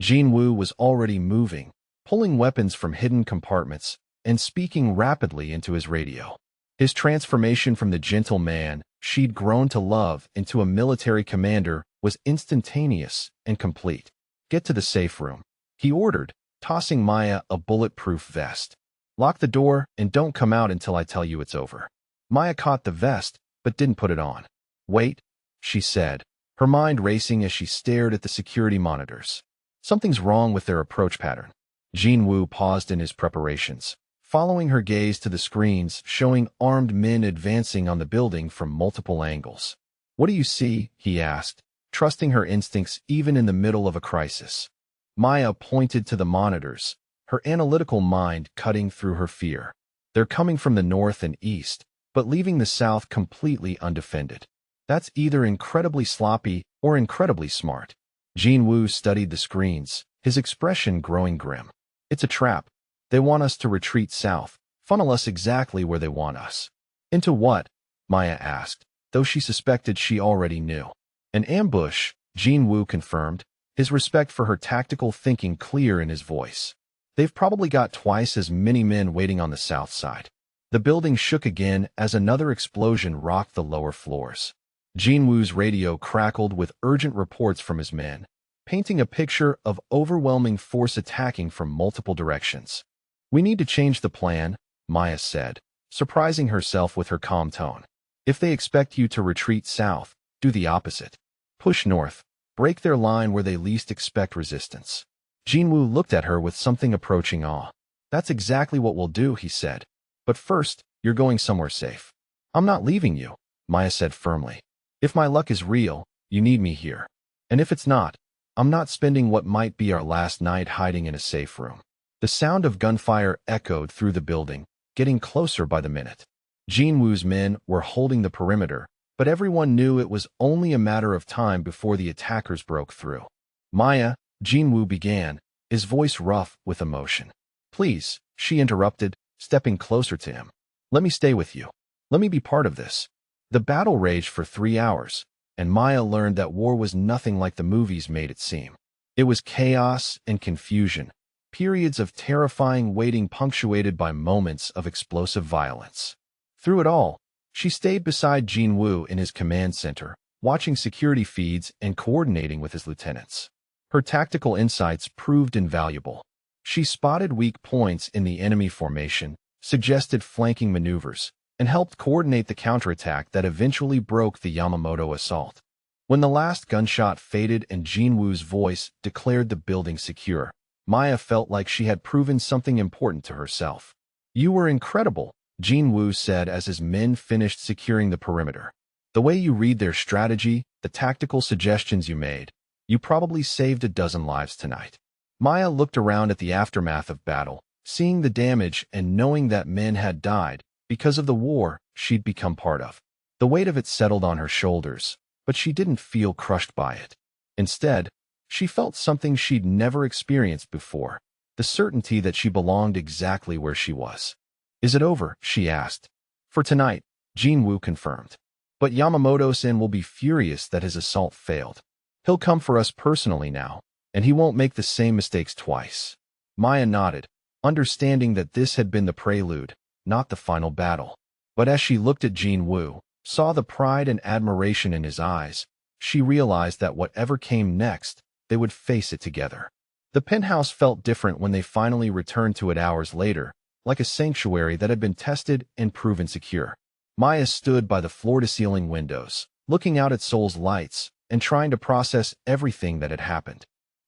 Jinwoo was already moving, pulling weapons from hidden compartments, and speaking rapidly into his radio. His transformation from the gentle man she'd grown to love into a military commander was instantaneous and complete. "Get to the safe room," he ordered, tossing Maya a bulletproof vest. "Lock the door and don't come out until I tell you it's over." Maya caught the vest, but didn't put it on. "Wait," she said, her mind racing as she stared at the security monitors. Something's wrong with their approach pattern. Jinwoo paused in his preparations, following her gaze to the screens showing armed men advancing on the building from multiple angles. "What do you see?" he asked, trusting her instincts even in the middle of a crisis. Maya pointed to the monitors, her analytical mind cutting through her fear. "They're coming from the north and east, but leaving the south completely undefended. That's either incredibly sloppy or incredibly smart." Jinwoo studied the screens, his expression growing grim. "It's a trap. They want us to retreat south, funnel us exactly where they want us." "Into what?" Maya asked, though she suspected she already knew. "An ambush," Jinwoo confirmed, his respect for her tactical thinking clear in his voice. "They've probably got twice as many men waiting on the south side." The building shook again as another explosion rocked the lower floors. Jinwoo's radio crackled with urgent reports from his men, painting a picture of overwhelming force attacking from multiple directions. "We need to change the plan," Maya said, surprising herself with her calm tone. "If they expect you to retreat south, do the opposite. Push north, break their line where they least expect resistance." Jinwoo looked at her with something approaching awe. "That's exactly what we'll do," he said. "But first, you're going somewhere safe." "I'm not leaving you," Maya said firmly. "If my luck is real, you need me here. And if it's not, I'm not spending what might be our last night hiding in a safe room." The sound of gunfire echoed through the building, getting closer by the minute. Jinwoo's men were holding the perimeter, but everyone knew it was only a matter of time before the attackers broke through. "Maya," Jinwoo began, his voice rough with emotion. "Please," she interrupted, stepping closer to him. "Let me stay with you. Let me be part of this." The battle raged for 3 hours, and Maya learned that war was nothing like the movies made it seem. It was chaos and confusion, periods of terrifying waiting punctuated by moments of explosive violence. Through it all, she stayed beside Jinwoo in his command center, watching security feeds and coordinating with his lieutenants. Her tactical insights proved invaluable. She spotted weak points in the enemy formation, suggested flanking maneuvers, and helped coordinate the counterattack that eventually broke the Yamamoto assault. When the last gunshot faded and Jinwoo's voice declared the building secure, Maya felt like she had proven something important to herself. "You were incredible," Jinwoo said as his men finished securing the perimeter. "The way you read their strategy, the tactical suggestions you made, you probably saved a dozen lives tonight." Maya looked around at the aftermath of battle, seeing the damage and knowing that men had died because of the war she'd become part of. The weight of it settled on her shoulders, but she didn't feel crushed by it. Instead, she felt something she'd never experienced before, the certainty that she belonged exactly where she was. "Is it over?" she asked. "For tonight," Jinwoo confirmed. "But Yamamoto-san will be furious that his assault failed. He'll come for us personally now, and he won't make the same mistakes twice." Maya nodded, understanding that this had been the prelude, not the final battle. But as she looked at Jinwoo, saw the pride and admiration in his eyes, she realized that whatever came next, they would face it together. The penthouse felt different when they finally returned to it hours later, like a sanctuary that had been tested and proven secure. Maya stood by the floor-to-ceiling windows, looking out at Seoul's lights and trying to process everything that had happened.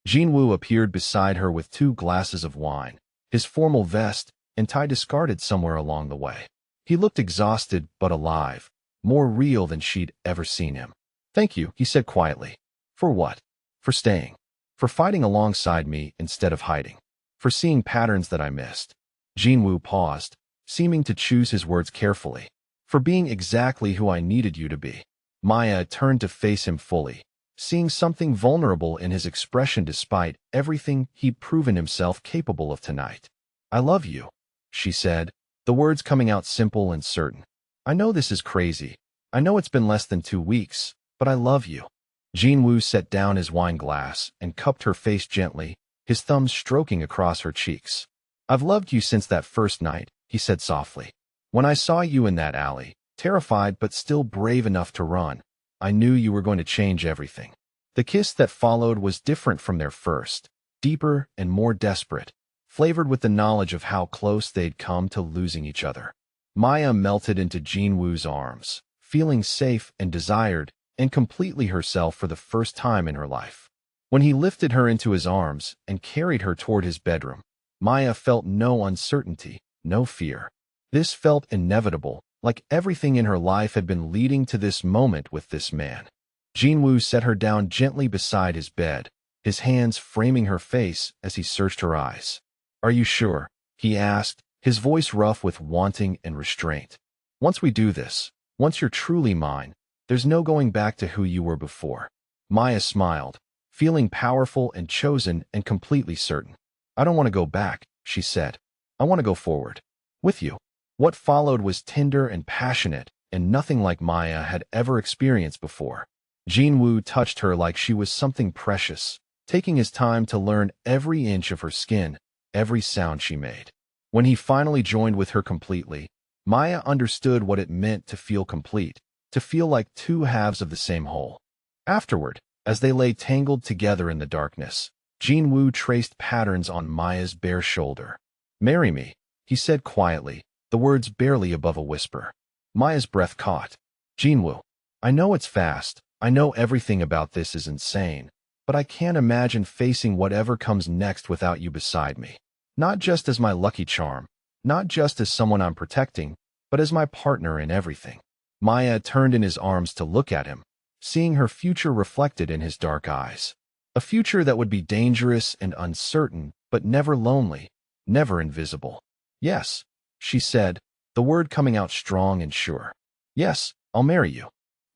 Jinwoo appeared beside her with 2 glasses of wine, his formal vest and tie discarded somewhere along the way. He looked exhausted but alive, more real than she'd ever seen him. "Thank you," he said quietly. "For what?" "For staying. For fighting alongside me instead of hiding. For seeing patterns that I missed." Jinwoo paused, seeming to choose his words carefully. "For being exactly who I needed you to be." Maya turned to face him fully, seeing something vulnerable in his expression despite everything he'd proven himself capable of tonight. "I love you," she said, the words coming out simple and certain. "I know this is crazy. I know it's been less than 2 weeks, but I love you." Jinwoo set down his wine glass and cupped her face gently, his thumbs stroking across her cheeks. "I've loved you since that first night," he said softly. "When I saw you in that alley, terrified but still brave enough to run, I knew you were going to change everything." The kiss that followed was different from their first, deeper and more desperate, flavored with the knowledge of how close they'd come to losing each other. Maya melted into Jinwoo's arms, feeling safe and desired, and completely herself for the first time in her life. When he lifted her into his arms and carried her toward his bedroom, Maya felt no uncertainty, no fear. This felt inevitable, like everything in her life had been leading to this moment with this man. Jinwoo set her down gently beside his bed, his hands framing her face as he searched her eyes. "Are you sure?" he asked, his voice rough with wanting and restraint. "Once we do this, once you're truly mine, there's no going back to who you were before." Maya smiled, feeling powerful and chosen and completely certain. "I don't want to go back," she said. "I want to go forward. With you." What followed was tender and passionate, and nothing like Maya had ever experienced before. Jinwoo touched her like she was something precious, taking his time to learn every inch of her skin, every sound she made. When he finally joined with her completely, Maya understood what it meant to feel complete, to feel like two halves of the same whole. Afterward, as they lay tangled together in the darkness, Jinwoo traced patterns on Maya's bare shoulder. "Marry me," he said quietly, the words barely above a whisper. Maya's breath caught. "Jinwoo, I know it's fast, I know everything about this is insane, but I can't imagine facing whatever comes next without you beside me. Not just as my lucky charm, not just as someone I'm protecting, but as my partner in everything." Maya turned in his arms to look at him, seeing her future reflected in his dark eyes. A future that would be dangerous and uncertain, but never lonely, never invisible. "Yes," she said, the word coming out strong and sure. "Yes, I'll marry you."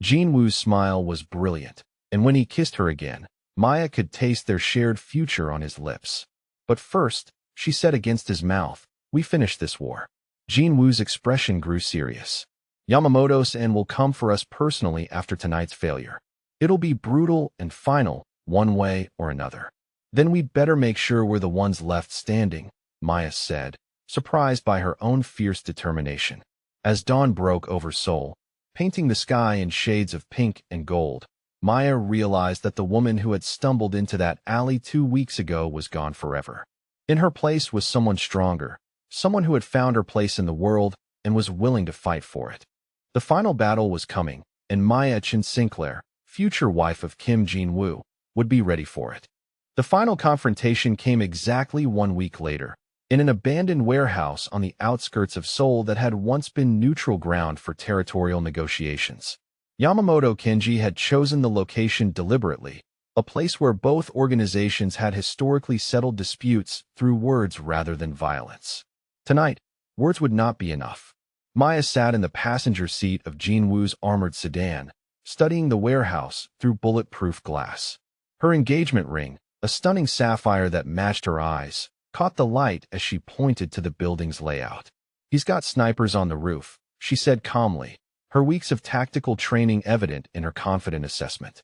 Jinwoo's smile was brilliant, and when he kissed her again, Maya could taste their shared future on his lips. "But first," she said against his mouth, "we finish this war." Jinwoo's expression grew serious. "Yamamoto-san will come for us personally after tonight's failure. It'll be brutal and final, one way or another. Then we'd better make sure we're the ones left standing," Maya said, surprised by her own fierce determination. As dawn broke over Seoul, painting the sky in shades of pink and gold, Maya realized that the woman who had stumbled into that alley 2 weeks ago was gone forever. In her place was someone stronger, someone who had found her place in the world and was willing to fight for it. The final battle was coming, and Maya Chin Sinclair, future wife of Kim Jin-woo, would be ready for it. The final confrontation came exactly 1 week later, in an abandoned warehouse on the outskirts of Seoul that had once been neutral ground for territorial negotiations. Yamamoto Kenji had chosen the location deliberately, a place where both organizations had historically settled disputes through words rather than violence. Tonight, words would not be enough. Maya sat in the passenger seat of Jinwoo's armored sedan, studying the warehouse through bulletproof glass. Her engagement ring, a stunning sapphire that matched her eyes, caught the light as she pointed to the building's layout. "He's got snipers on the roof," she said calmly, her weeks of tactical training evident in her confident assessment.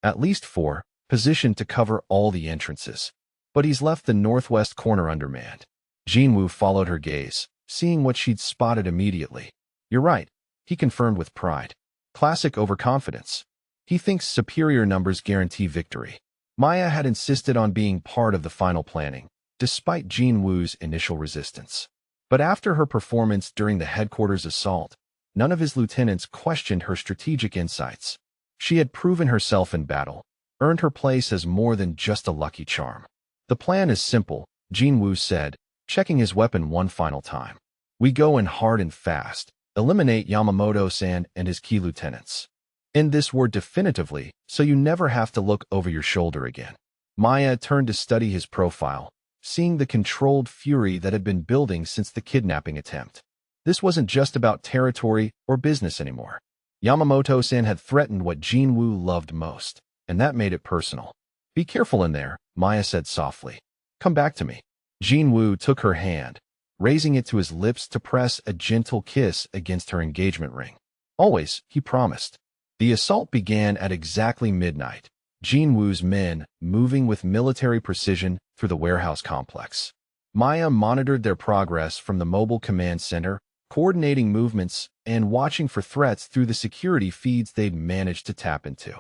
"At least 4, positioned to cover all the entrances. But he's left the northwest corner undermanned." Jinwoo followed her gaze, seeing what she'd spotted immediately. "You're right," he confirmed with pride. "Classic overconfidence. He thinks superior numbers guarantee victory." Maya had insisted on being part of the final planning, despite Jinwoo's initial resistance. But after her performance during the headquarters assault, none of his lieutenants questioned her strategic insights. She had proven herself in battle, earned her place as more than just a lucky charm. "The plan is simple," Jinwoo said, checking his weapon one final time. "We go in hard and fast, eliminate Yamamoto-san and his key lieutenants. End this war definitively, so you never have to look over your shoulder again." Maya turned to study his profile, seeing the controlled fury that had been building since the kidnapping attempt. This wasn't just about territory or business anymore. Yamamoto-san had threatened what Jinwoo loved most. and that made it personal. Be careful in there, Maya said softly. Come back to me. Jinwoo took her hand, raising it to his lips to press a gentle kiss against her engagement ring. Always, he promised. The assault began at exactly midnight, Jinwoo's men moving with military precision through the warehouse complex. Maya monitored their progress from the mobile command center, coordinating movements and watching for threats through the security feeds they'd managed to tap into.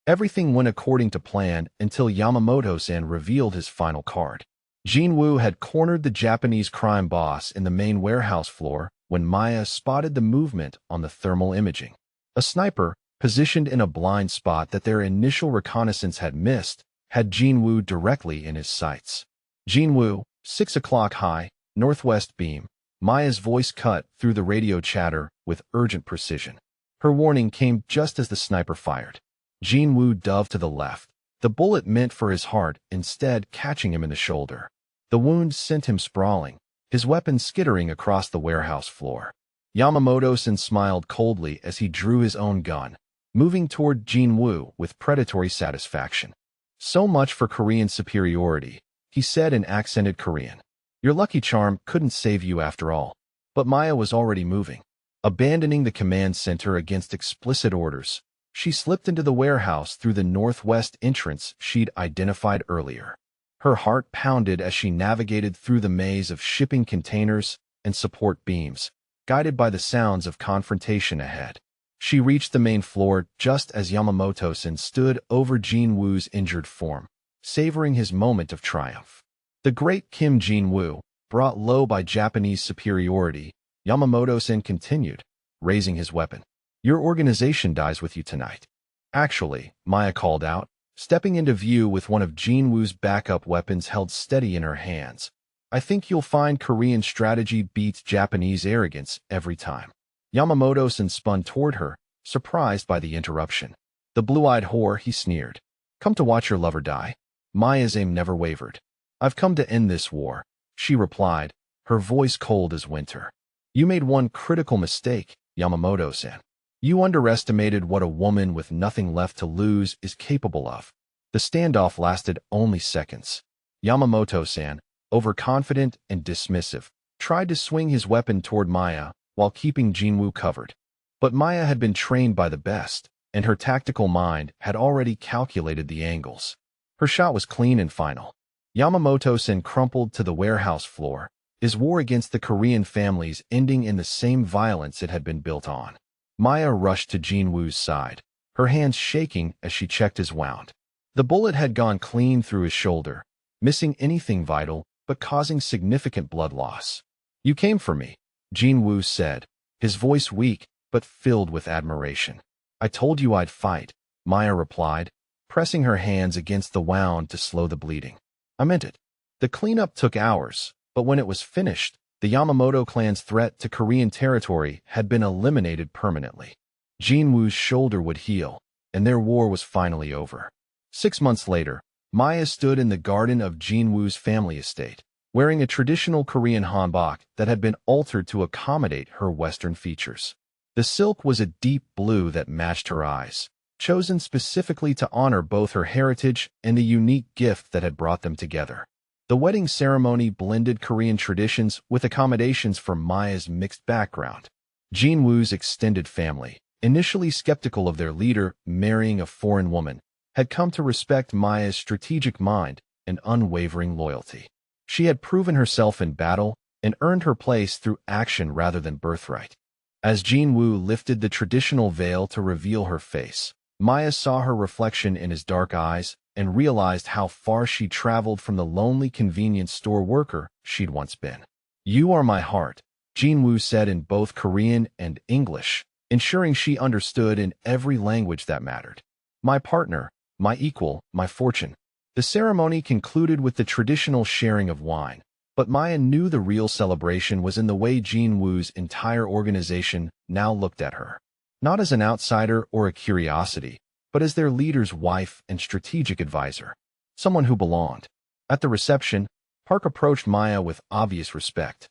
Everything went according to plan until Yamamoto-san revealed his final card. Jinwoo had cornered the Japanese crime boss in the main warehouse floor when Maya spotted the movement on the thermal imaging. A sniper, positioned in a blind spot that their initial reconnaissance had missed, had Jinwoo directly in his sights. Jinwoo, 6 o'clock high, northwest beam. Maya's voice cut through the radio chatter with urgent precision. Her warning came just as the sniper fired. Jinwoo dove to the left, the bullet meant for his heart instead catching him in the shoulder. The wound sent him sprawling, his weapon skittering across the warehouse floor. Yamamoto-san smiled coldly as he drew his own gun, moving toward Jinwoo with predatory satisfaction. So much for Korean superiority, he said in accented Korean. Your lucky charm couldn't save you after all. But Maya was already moving. Abandoning the command center against explicit orders, she slipped into the warehouse through the northwest entrance she'd identified earlier. Her heart pounded as she navigated through the maze of shipping containers and support beams, guided by the sounds of confrontation ahead. She reached the main floor just as Yamamoto-san stood over Jinwoo's injured form, savoring his moment of triumph. The great Kim Jinwoo, brought low by Japanese superiority, Yamamoto-san continued, raising his weapon. Your organization dies with you tonight. Actually, Maya called out, stepping into view with one of Jinwoo's backup weapons held steady in her hands. I think you'll find Korean strategy beats Japanese arrogance every time. Yamamoto-san spun toward her, surprised by the interruption. The blue-eyed whore, he sneered. Come to watch your lover die? Maya's aim never wavered. I've come to end this war, she replied, her voice cold as winter. You made one critical mistake, Yamamoto-san. You underestimated what a woman with nothing left to lose is capable of. The standoff lasted only seconds. Yamamoto-san, overconfident and dismissive, tried to swing his weapon toward Maya while keeping Jinwoo covered. But Maya had been trained by the best, and her tactical mind had already calculated the angles. Her shot was clean and final. Yamamoto-san crumpled to the warehouse floor, his war against the Korean families ending in the same violence it had been built on. Maya rushed to Jinwoo's side, her hands shaking as she checked his wound. The bullet had gone clean through his shoulder, missing anything vital but causing significant blood loss. You came for me, Jinwoo said, his voice weak but filled with admiration. I told you I'd fight, Maya replied, pressing her hands against the wound to slow the bleeding. I meant it. The cleanup took hours, but when it was finished, the Yamamoto clan's threat to Korean territory had been eliminated permanently. Jinwoo's shoulder would heal, and their war was finally over. 6 months later, Maya stood in the garden of Jinwoo's family estate, wearing a traditional Korean hanbok that had been altered to accommodate her Western features. The silk was a deep blue that matched her eyes, chosen specifically to honor both her heritage and the unique gift that had brought them together. The wedding ceremony blended Korean traditions with accommodations for Maya's mixed background. Jinwoo's extended family, initially skeptical of their leader marrying a foreign woman, had come to respect Maya's strategic mind and unwavering loyalty. She had proven herself in battle and earned her place through action rather than birthright. As Jinwoo lifted the traditional veil to reveal her face, Maya saw her reflection in his dark eyes and realized how far she'd traveled from the lonely convenience store worker she'd once been. You are my heart, Jinwoo said in both Korean and English, ensuring she understood in every language that mattered. My partner, my equal, my fortune. The ceremony concluded with the traditional sharing of wine, but Maya knew the real celebration was in the way Jinwoo's entire organization now looked at her. Not as an outsider or a curiosity, but as their leader's wife and strategic advisor, someone who belonged. At the reception, Park approached Maya with obvious respect.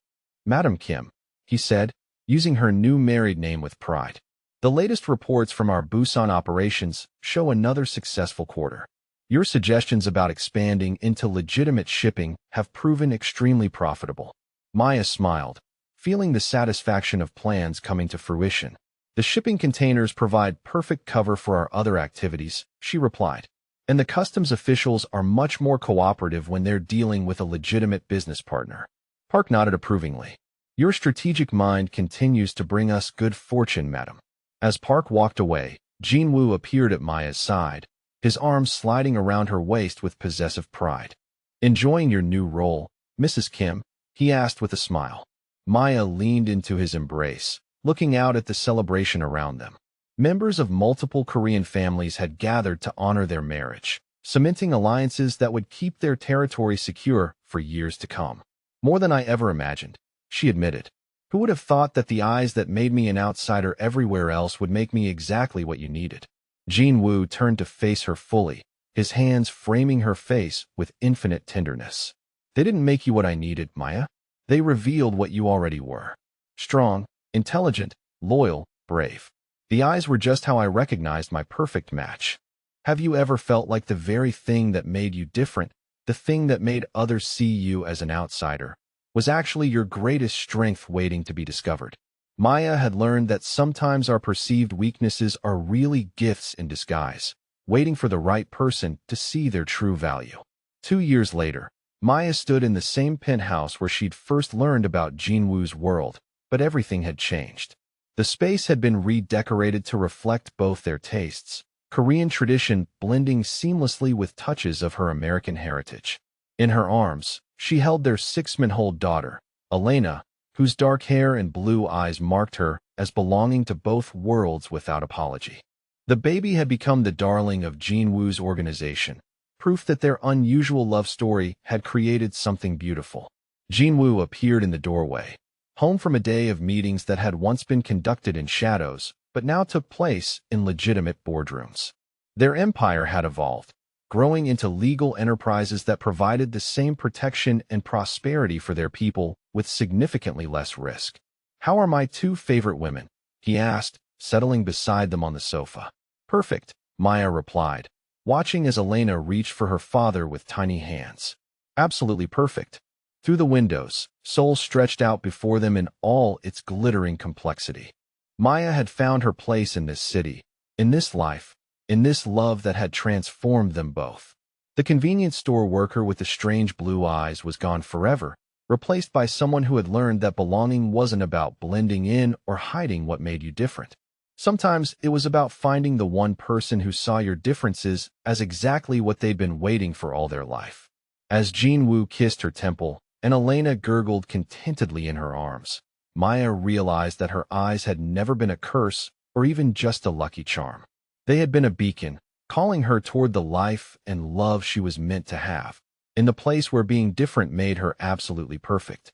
Madam Kim, he said, using her new married name with pride. The latest reports from our Busan operations show another successful quarter. Your suggestions about expanding into legitimate shipping have proven extremely profitable. Maya smiled, feeling the satisfaction of plans coming to fruition. The shipping containers provide perfect cover for our other activities, she replied. And the customs officials are much more cooperative when they're dealing with a legitimate business partner. Park nodded approvingly. Your strategic mind continues to bring us good fortune, madam. As Park walked away, Jinwoo appeared at Maya's side, his arms sliding around her waist with possessive pride. Enjoying your new role, Mrs. Kim? He asked with a smile. Maya leaned into his embrace, looking out at the celebration around them. Members of multiple Korean families had gathered to honor their marriage, cementing alliances that would keep their territory secure for years to come. More than I ever imagined, she admitted. Who would have thought that the eyes that made me an outsider everywhere else would make me exactly what you needed? Jinwoo turned to face her fully, his hands framing her face with infinite tenderness. They didn't make you what I needed, Maya. They revealed what you already were. Strong, intelligent, loyal, brave. The eyes were just how I recognized my perfect match. Have you ever felt like the very thing that made you different, the thing that made others see you as an outsider, was actually your greatest strength waiting to be discovered? Maya had learned that sometimes our perceived weaknesses are really gifts in disguise, waiting for the right person to see their true value. 2 years later, Maya stood in the same penthouse where she'd first learned about Jinwoo's world, but everything had changed. The space had been redecorated to reflect both their tastes, Korean tradition blending seamlessly with touches of her American heritage. In her arms, she held their 6-month-old daughter, Elena, whose dark hair and blue eyes marked her as belonging to both worlds without apology. The baby had become the darling of Jinwoo's organization, proof that their unusual love story had created something beautiful. Jinwoo appeared in the doorway, home from a day of meetings that had once been conducted in shadows, but now took place in legitimate boardrooms. Their empire had evolved, growing into legal enterprises that provided the same protection and prosperity for their people with significantly less risk. How are my 2 favorite women? He asked, settling beside them on the sofa. Perfect, Maya replied, watching as Elena reached for her father with tiny hands. Absolutely perfect. Through the windows, Seoul stretched out before them in all its glittering complexity. Maya had found her place in this city, in this life, in this love that had transformed them both. The convenience store worker with the strange blue eyes was gone forever, replaced by someone who had learned that belonging wasn't about blending in or hiding what made you different. Sometimes it was about finding the one person who saw your differences as exactly what they'd been waiting for all their life. As Jinwoo kissed her temple, and Elena gurgled contentedly in her arms, Maya realized that her eyes had never been a curse or even just a lucky charm. They had been a beacon, calling her toward the life and love she was meant to have, in the place where being different made her absolutely perfect.